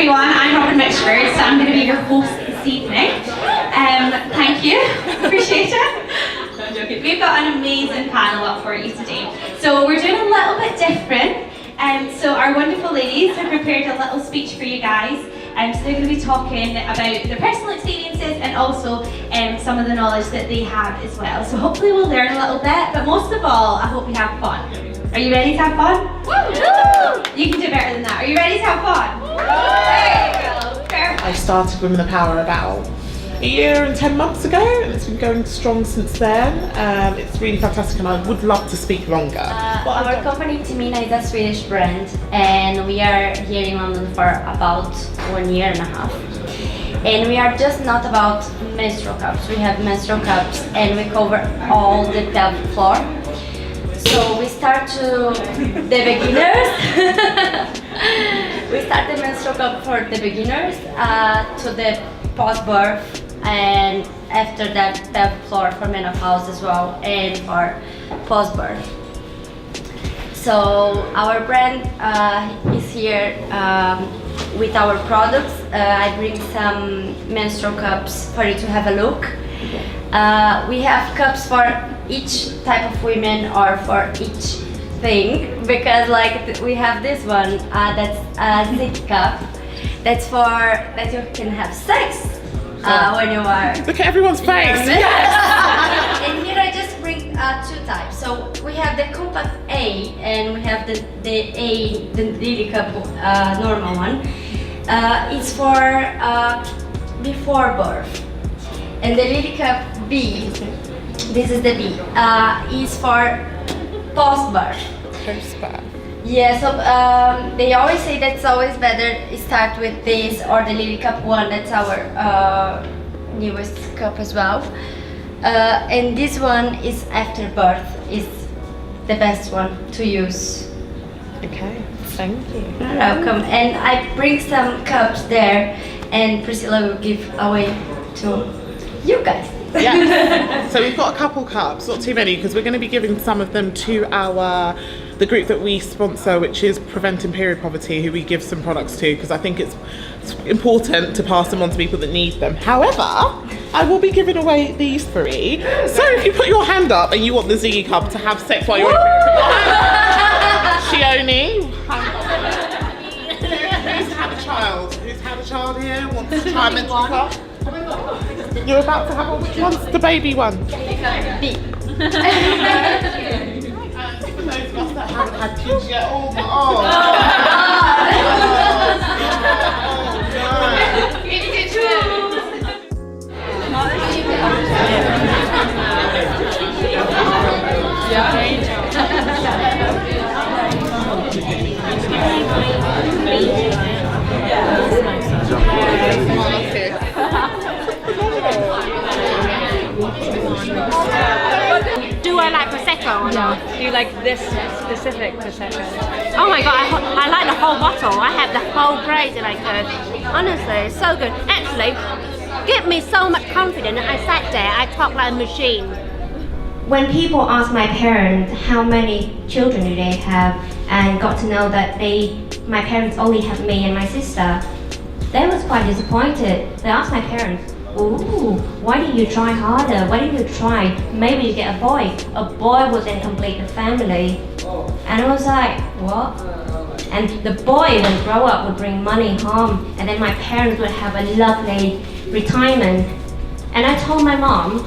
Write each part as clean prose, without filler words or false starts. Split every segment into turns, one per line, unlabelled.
everyone, I'm Rahman, so I'm going to be your host this evening. Thank you, appreciate it. No, I'm joking. We've got an amazing panel up for you today. So we're doing a little bit different. So our wonderful ladies have prepared a little speech for you guys. So they're going to be talking about their personal experiences and also some of the knowledge that they have as well. So hopefully we'll learn a little bit, but most of all, I hope we have fun. Are you ready to have fun? Woo! You can do better than that. Are you ready to have fun? There you go. Perfect.
I started Women of Power about a year and 10 months ago, and it's been going strong since then. It's really fantastic, and I would love to speak longer.
Our company, Timina, is a Swedish brand, and we are here in London for about 1 year and a half. And we are just not about menstrual cups. We have menstrual cups, and we cover all the pelvic floor. So we start to the beginners. We start the menstrual cup for the beginners to the post-birth, and after that pelvic floor for menopause as well, and for post-birth. So our brand is here with our products. I bring some menstrual cups for you to have a look. We have cups for each type of women or for each thing, because like we have this one that's a zip cup. That's for that you can have sex when you are.
Look at everyone's face.
Yes. And here I just bring two types. So we have the compact A, and we have the lily cup, normal one. It's for before birth, and the lily cup B. This is the B. Is for post birth.
Post birth.
Yeah, so they always say that it's always better start with this or the Lily Cup one. That's our newest cup as well. And this one is after birth, is the best one to use.
Okay, thank you.
You're welcome. And I bring some cups there, and Priscilla will give away to you guys.
Yeah. So we've got a couple cups, not too many, because we're going to be giving some of them to the group that we sponsor, which is Preventing Period Poverty, who we give some products to, because I think it's important to pass them on to people that need them. However, I will be giving away these three. So if you put your hand up and you want the Ziggy Cup to have sex while you're in Shioni. Who's had a child? Who's had a child here? Wants to try a mental cup? You're about to have one. Which one's the baby one?
B.
For those of us that haven't had kids yet, oh no!
Do I like Prosecco or not? Do you like this specific Prosecco? Oh my god, I like the whole bottle. I have the whole crazy like honestly, it's so good. Actually, give me so much confidence. I sat there, I talk like a machine.
When people ask my parents how many children do they have, and got to know that my parents only have me and my sister, they was quite disappointed. They asked my parents, "Ooh, why didn't you try harder? Why didn't you try? Maybe you get a boy. A boy would then complete the family." And I was like, what? And the boy, when grow up, would bring money home, and then my parents would have a lovely retirement. And I told my mom,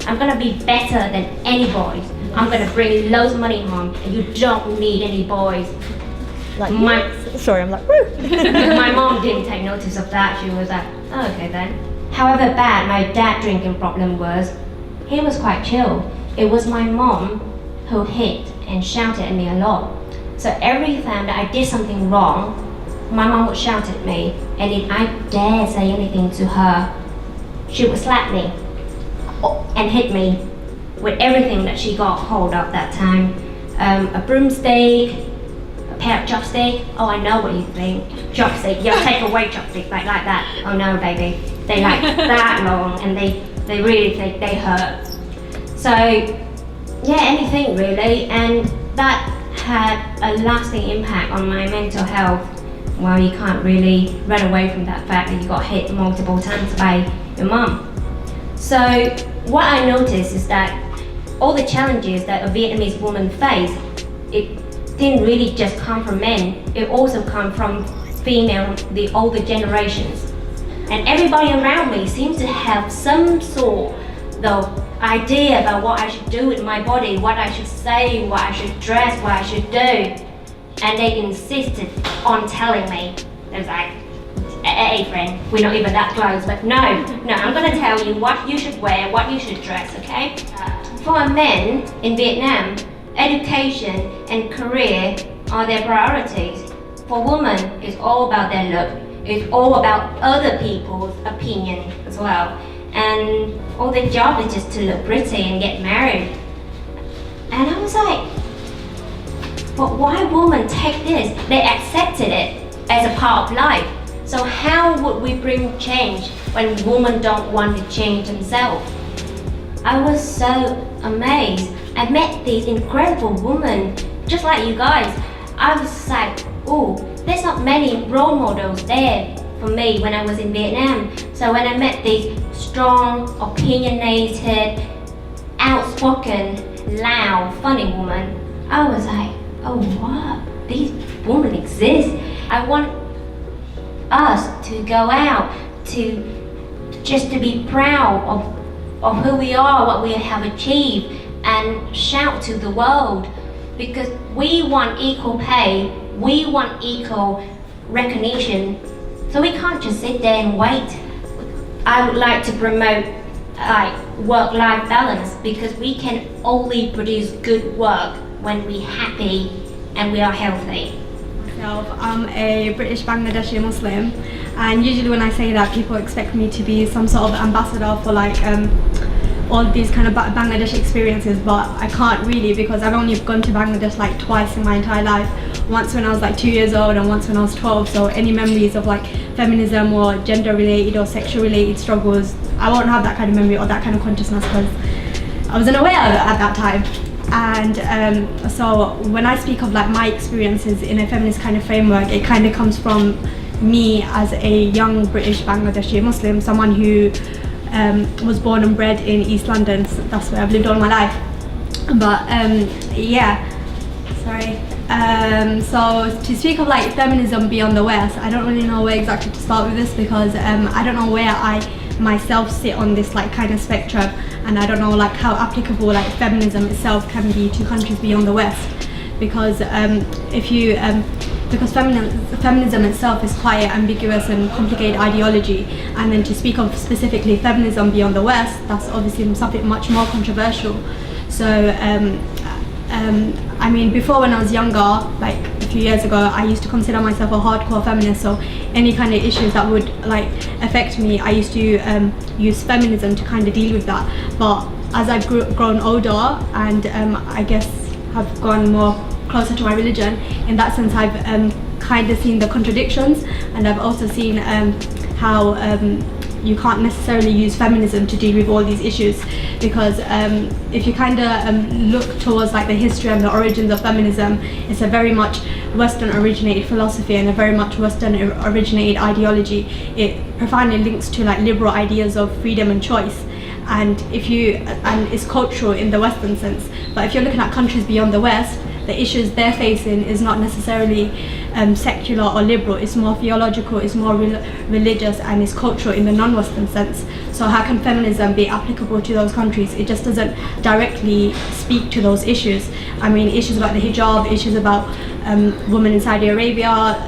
I'm gonna be better than any boys. I'm gonna bring loads of money home, and you don't need any boys.
Sorry, I'm like, woo!
My mom didn't take notice of that. She was like, oh, okay then. However bad my dad drinking problem was, he was quite chill. It was my mom who hit and shouted at me a lot. So every time that I did something wrong, my mom would shout at me, and if I dare say anything to her, she would slap me and hit me with everything that she got hold of that time. A broomstick, a pair of chopsticks. Oh, I know what you think. Chopstick, yeah, take away chopstick like that. Oh no, baby. They like that long, and they really think they hurt. So, yeah, anything really, and that had a lasting impact on my mental health. well, you can't really run away from that fact that you got hit multiple times by your mom. So what I noticed is that all the challenges that a Vietnamese woman faced, it didn't really just come from men, it also come from female, the older generations. And everybody around me seems to have some sort of idea about what I should do with my body, what I should say, what I should dress, what I should do. And they insisted on telling me. They was like, hey friend, we're not even that close, but no, I'm gonna tell you what you should wear, what you should dress, okay? For men in Vietnam, education and career are their priorities. For women, it's all about their look. It's all about other people's opinion as well. And all their job is just to look pretty and get married. And I was like, but why women take this? They accepted it as a part of life. So how would we bring change when women don't want to change themselves? I was so amazed. I met these incredible women, just like you guys. I was like, oh, there's not many role models there for me when I was in Vietnam. So when I met these strong, opinionated, outspoken, loud, funny women, I was like, oh wow, these women exist. I want us to go out just to be proud of who we are, what we have achieved, and shout to the world, because we want equal pay, we want equal recognition, so we can't just sit there and wait. I would like to promote work-life balance, because we can only produce good work when we're happy and we are healthy.
I'm a British Bangladeshi Muslim, and usually when I say that, people expect me to be some sort of ambassador for all these kind of Bangladesh experiences, but I can't really, because I've only gone to Bangladesh twice in my entire life. Once when I was 2 years old and once when I was 12, so any memories of feminism or gender related or sexual related struggles, I won't have that kind of memory or that kind of consciousness, because I wasn't aware of it at that time. And so when I speak of my experiences in a feminist kind of framework, it kind of comes from me as a young British Bangladeshi Muslim, someone who was born and bred in East London. So that's where I've lived all my life. But so to speak of feminism beyond the West, I don't really know where exactly to start with this, because I don't know where I myself sit on this kind of spectrum, and I don't know how applicable feminism itself can be to countries beyond the West, because because feminism itself is quite an ambiguous and complicated ideology, and then to speak of specifically feminism beyond the West, that's obviously something much more controversial. So I mean, before when I was younger, a few years ago, I used to consider myself a hardcore feminist, so any kind of issues that would affect me, I used to use feminism to kind of deal with that. But as I've grown older and I guess have gone more closer to my religion, in that sense I've kind of seen the contradictions, and I've also seen how you can't necessarily use feminism to deal with all these issues, because if you kind of look towards the history and the origins of feminism, it's a very much Western originated philosophy and a very much Western originated ideology. It profoundly links to liberal ideas of freedom and choice, and it's cultural in the Western sense. But if you're looking at countries beyond the West, the issues they're facing is not necessarily secular or liberal, it's more theological, it's more religious, and it's cultural in the non-Western sense. So how can feminism be applicable to those countries? It just doesn't directly speak to those issues. I mean, issues about the hijab, issues about women in Saudi Arabia,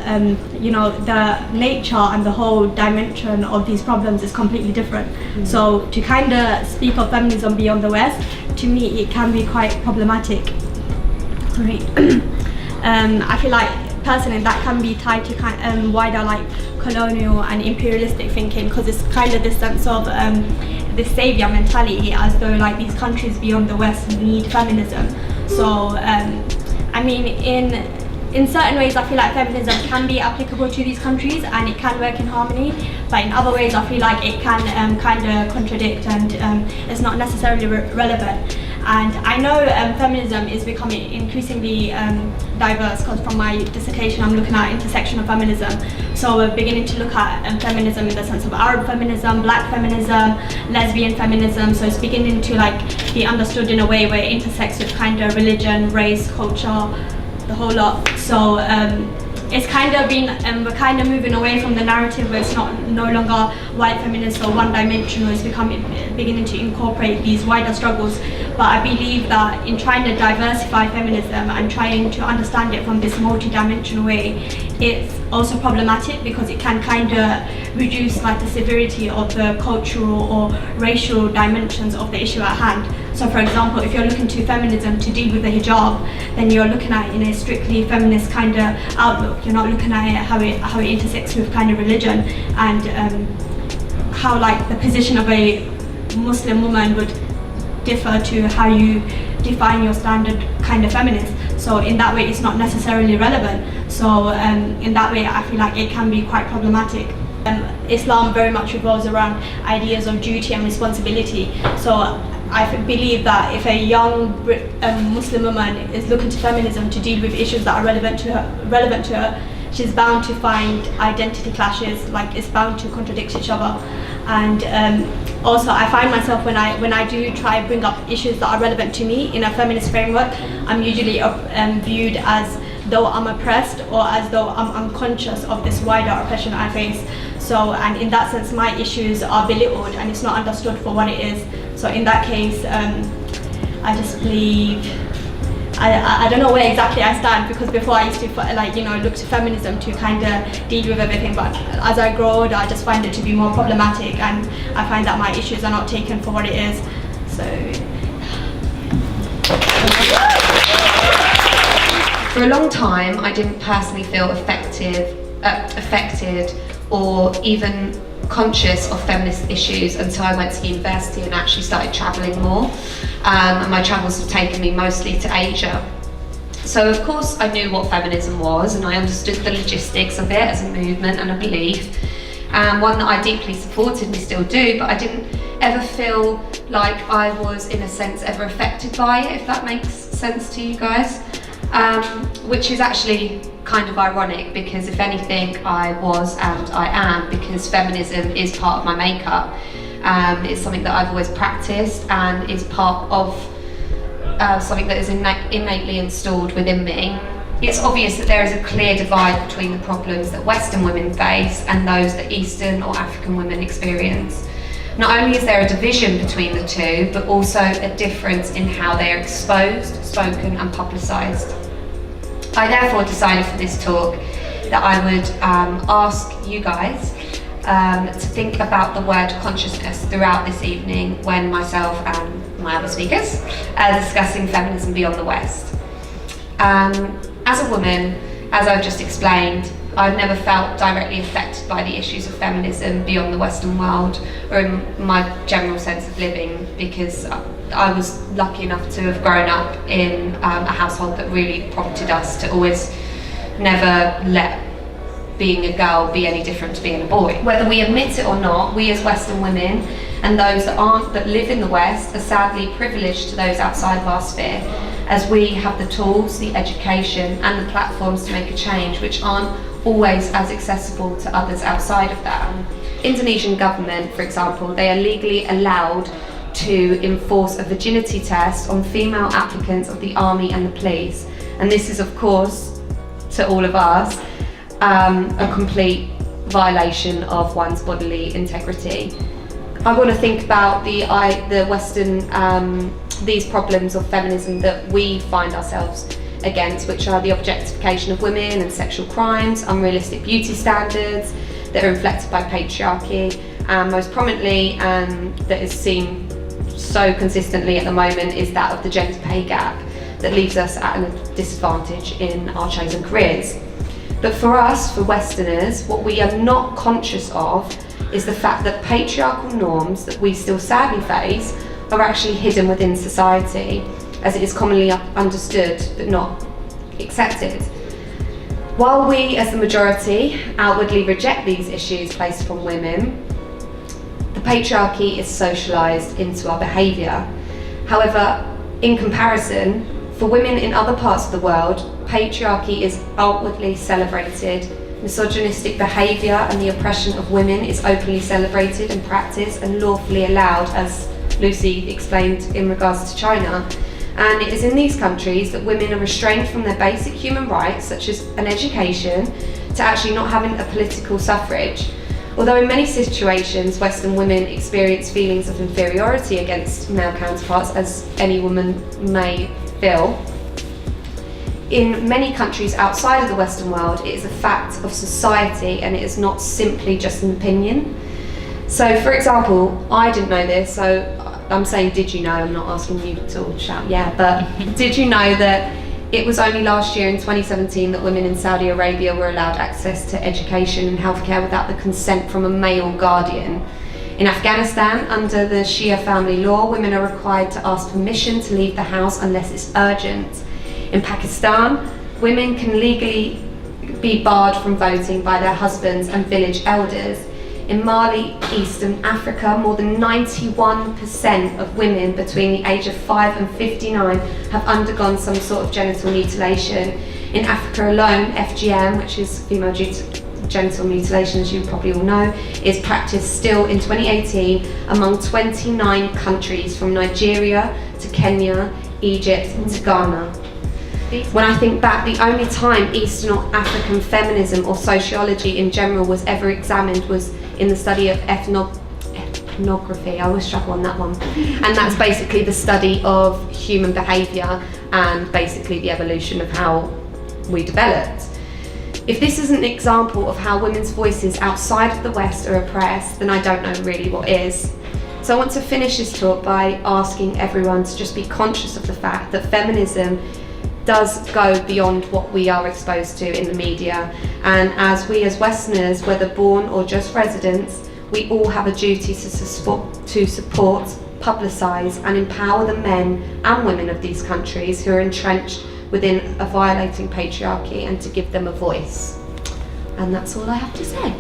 the nature and the whole dimension of these problems is completely different. So to kind of speak of feminism beyond the West, to me it can be quite problematic. Right. I feel personally that can be tied to wider colonial and imperialistic thinking, because it's kind of this sense of this savior mentality, as though these countries beyond the West need feminism. So I mean, in certain ways I feel feminism can be applicable to these countries and it can work in harmony, but in other ways I feel it can kind of contradict and it's not necessarily relevant. And I know feminism is becoming increasingly diverse, because from my dissertation I'm looking at intersectional feminism. So we're beginning to look at feminism in the sense of Arab feminism, black feminism, lesbian feminism. So it's beginning to like be understood in a way where it intersects with kind of religion, race, culture, the whole lot. So it's kind of been, we're kind of moving away from the narrative where it's no longer white feminist or one-dimensional. It's beginning to incorporate these wider struggles. But I believe that in trying to diversify feminism and trying to understand it from this multi-dimensional way, it's also problematic because it can kind of reduce like the severity of the cultural or racial dimensions of the issue at hand. So for example, if you're looking to feminism to deal with the hijab, then you're looking at it in a strictly feminist kind of outlook. You're not looking at it how it intersects with kind of religion and how like the position of a Muslim woman would differ to how you define your standard kind of feminist. So in that way it's not necessarily relevant. So in that way I feel like it can be quite problematic. Islam very much revolves around ideas of duty and responsibility. So I believe that if a young Muslim woman is looking to feminism to deal with issues that are relevant to her, she's bound to find identity clashes, like it's bound to contradict each other. And also I find myself when I do try to bring up issues that are relevant to me in a feminist framework, I'm usually viewed as though I'm oppressed or as though I'm unconscious of this wider oppression I face. So, and in that sense my issues are belittled and it's not understood for what it is. So in that case, I just believe, I don't know where exactly I stand, because before I used to look to feminism to kind of deal with everything, but as I grow older I just find it to be more problematic and I find that my issues are not taken for what it is. So.
For a long time I didn't personally feel affected or even conscious of feminist issues until I went to university and actually started travelling more. And my travels have taken me mostly to Asia. So of course I knew what feminism was and I understood the logistics of it as a movement and a belief, one that I deeply supported and still do, but I didn't ever feel like I was in a sense ever affected by it, if that makes sense to you guys. Which is actually kind of ironic, because if anything I was and I am, because feminism is part of my makeup. It's something that I've always practiced and is part of something that is innately installed within me. It's obvious that there is a clear divide between the problems that Western women face and those that Eastern or African women experience. Not only is there a division between the two, but also a difference in how they are exposed, spoken and publicised. I therefore decided for this talk that I would ask you guys to think about the word consciousness throughout this evening when myself and my other speakers are discussing feminism beyond the West. As a woman, as I've just explained, I've never felt directly affected by the issues of feminism beyond the Western world or in my general sense of living, because I was lucky enough to have grown up in a household that really prompted us to always never let being a girl be any different to being a boy. Whether we admit it or not, we as Western women and those that aren't, that live in the West, are sadly privileged to those outside of our sphere, as we have the tools, the education and the platforms to make a change which aren't always as accessible to others outside of that. Indonesian government, for example, they are legally allowed to enforce a virginity test on female applicants of the army and the police. And this is, of course, to all of us, a complete violation of one's bodily integrity. I want to think about the Western, these problems of feminism that we find ourselves against, which are the objectification of women and sexual crimes, unrealistic beauty standards that are inflected by patriarchy, and most prominently, that is seen so consistently at the moment, is that of the gender pay gap that leaves us at a disadvantage in our chosen careers. But for us, for Westerners, what we are not conscious of is the fact that patriarchal norms that we still sadly face are actually hidden within society, as it is commonly understood but not accepted. While we, as the majority, outwardly reject these issues placed upon women, the patriarchy is socialised into our behaviour. However, In comparison, for women in other parts of the world, patriarchy is outwardly celebrated, misogynistic behaviour and the oppression of women is openly celebrated and practiced and lawfully allowed, as Lucy explained in regards to China. And it is in these countries that women are restrained from their basic human rights, such as an education, to actually not having a political suffrage. Although in many situations, Western women experience feelings of inferiority against male counterparts, as any woman may feel, in many countries outside of the Western world, it is a fact of society and it is not simply just an opinion. So, for example, I didn't know this, so I'm saying did you know, I'm not asking you to all shout yeah, but did you know that it was only last year in 2017 that women in Saudi Arabia were allowed access to education and healthcare without the consent from a male guardian? In Afghanistan, under the Shia family law, women are required to ask permission to leave the house unless it's urgent. In Pakistan, women can legally be barred from voting by their husbands and village elders. In Mali, Eastern Africa, more than 91% of women between the age of 5 and 59 have undergone some sort of genital mutilation. In Africa alone, FGM, which is female genital mutilation, as you probably all know, is practiced still in 2018 among 29 countries, from Nigeria to Kenya, Egypt to Ghana. When I think back, the only time Eastern or African feminism or sociology in general was ever examined was in the study of ethnography. I always struggle on that one. And that's basically the study of human behaviour and basically the evolution of how we developed. If this is an example of how women's voices outside of the West are oppressed, then I don't know really what is. So I want to finish this talk by asking everyone to just be conscious of the fact that feminism does go beyond what we are exposed to in the media, and as we as Westerners, whether born or just residents, we all have a duty to support, publicise and empower the men and women of these countries who are entrenched within a violating patriarchy, and to give them a voice. And that's all I have to say.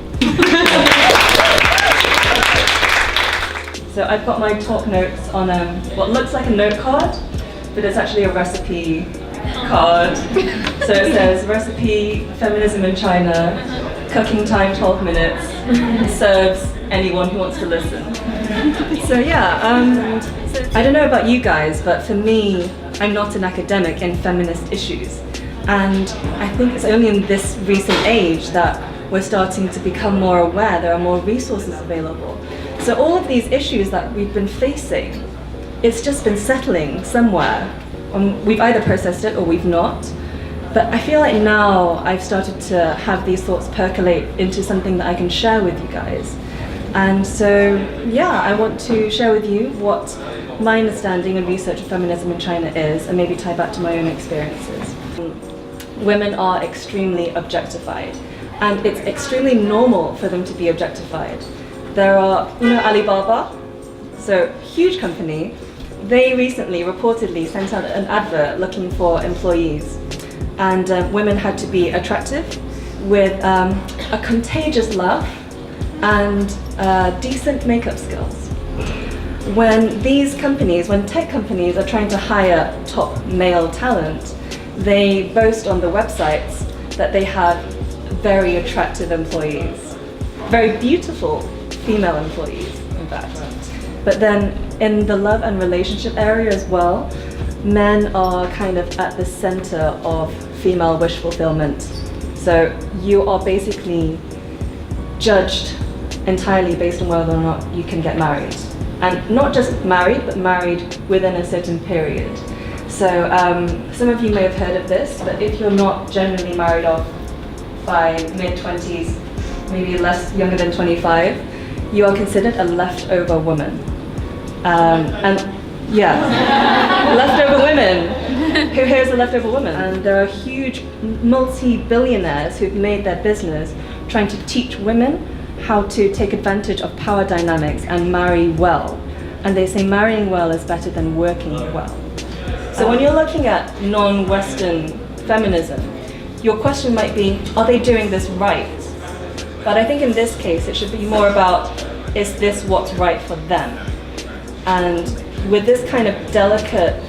So I've got my talk notes on what looks like a note card, but it's actually a recipe card. So it says recipe, feminism in China, cooking time 12 minutes, serves anyone who wants to listen. So yeah, I don't know about you guys, but for me, I'm not an academic in feminist issues. And I think it's only in this recent age that we're starting to become more aware there are more resources available. So all of these issues that we've been facing, it's just been settling somewhere. We've either processed it or we've not. But I feel like now I've started to have these thoughts percolate into something that I can share with you guys. And so, yeah, I want to share with you what my understanding and research of feminism in China is, and maybe tie back to my own experiences. Women are extremely objectified, and it's extremely normal for them to be objectified. There are, Alibaba, so huge company. They recently reportedly sent out an advert looking for employees, and women had to be attractive with a contagious laugh and decent makeup skills. When tech companies are trying to hire top male talent, they boast on the websites that they have very attractive employees, very beautiful female employees, in fact. But then in the love and relationship area as well, men are kind of at the center of female wish fulfillment. So you are basically judged entirely based on whether or not you can get married. And not just married, but married within a certain period. So some of you may have heard of this, but if you're not generally married off by mid-20s, maybe less younger than 25, you are considered a leftover woman. Leftover women. Who here is a leftover woman? And there are huge multi-billionaires who've made their business trying to teach women how to take advantage of power dynamics and marry well. And they say marrying well is better than working well. So when you're looking at non-Western feminism, your question might be, are they doing this right? But I think in this case, it should be more about, is this what's right for them? And with this kind of delicate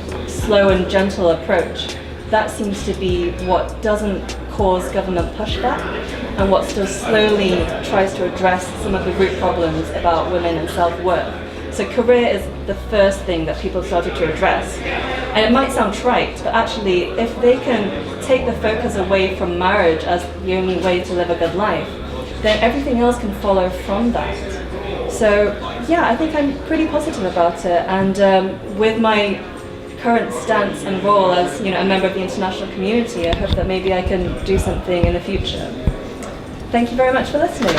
slow and gentle approach, that seems to be what doesn't cause government pushback and what still slowly tries to address some of the root problems about women and self-worth. So career is the first thing that people started to address. And it might sound trite, but actually if they can take the focus away from marriage as the only way to live a good life, then everything else can follow from that. So yeah, I think I'm pretty positive about it, and with my current stance and role as a member of the international community, I hope that maybe I can do something in the future. Thank you very much for listening.